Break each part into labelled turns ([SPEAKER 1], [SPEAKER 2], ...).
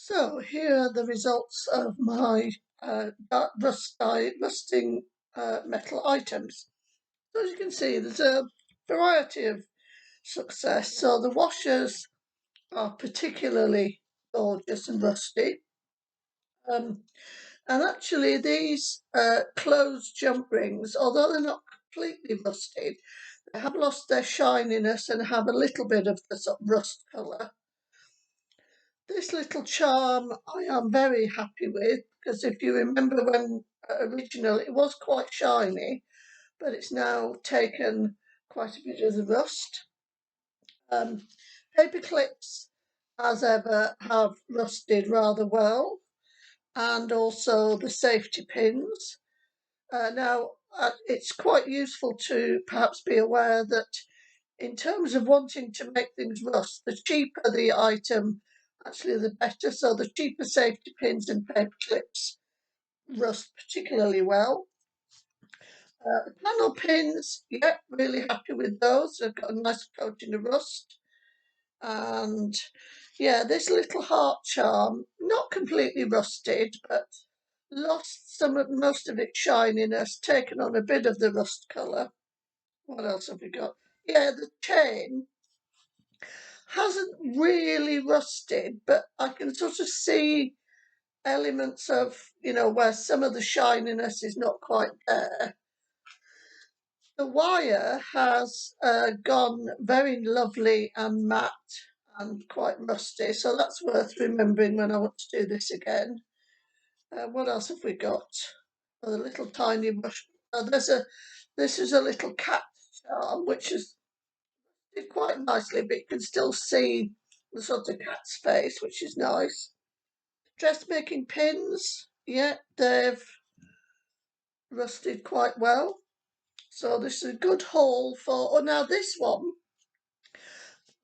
[SPEAKER 1] So here are the results of my rusting metal items. So as you can see, there's a variety of success. So the washers are particularly gorgeous and rusty. And actually these closed jump rings, although they're not completely rusted, they have lost their shininess and have a little bit of the sort of rust colour. This little charm I am very happy with, because if you remember when originally it was quite shiny, but it's now taken quite a bit of the rust. Paper clips, as ever, have rusted rather well, and also the safety pins. It's quite useful to perhaps be aware that in terms of wanting to make things rust, the cheaper the item, actually the better. So the cheaper safety pins and paper clips rust particularly well. The panel pins, yeah, really happy with those. They've got a nice coating of rust. And yeah, this little heart charm, not completely rusted, but lost most of its shininess, taken on a bit of the rust colour. What else have we got? Yeah, the chain hasn't really rusted, but I can sort of see elements of, where some of the shininess is not quite there. The wire has gone very lovely and matte and quite rusty, so that's worth remembering when I want to do this again. What else have we got? Oh, the little tiny brush. Oh, this is a little cat charm, which is did quite nicely, but you can still see the sort of cat's face, which is nice. Dressmaking pins, yeah, they've rusted quite well. So this is a good haul for, oh, now this one.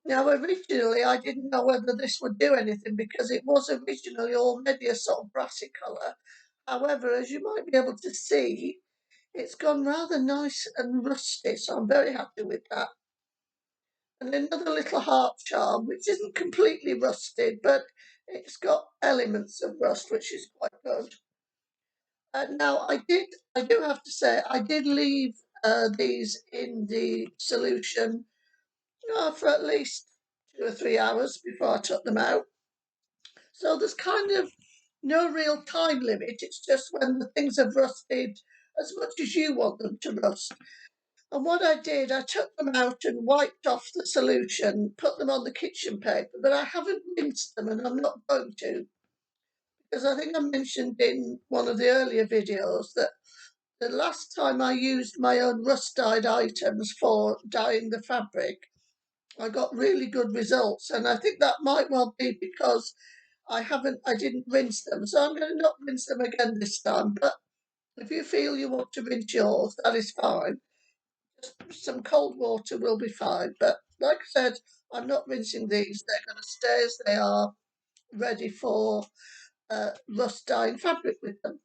[SPEAKER 1] Now originally I didn't know whether this would do anything because it was originally already a sort of brassy colour. However, as you might be able to see, it's gone rather nice and rusty, so I'm very happy with that. And another little heart charm, which isn't completely rusted, but it's got elements of rust, which is quite good. Now, I do have to say, I did leave these in the solution for at least 2 or 3 hours before I took them out. So there's kind of no real time limit. It's just when the things have rusted as much as you want them to rust. And what I did, I took them out and wiped off the solution, put them on the kitchen paper, but I haven't rinsed them and I'm not going to. Because I think I mentioned in one of the earlier videos that the last time I used my own rust-dyed items for dyeing the fabric, I got really good results. And I think that might well be because I didn't rinse them. So I'm going to not rinse them again this time. But if you feel you want to rinse yours, that is fine. Some cold water will be fine. But like I said, I'm not rinsing these. They're going to stay as they are, ready for rust dyeing fabric with them.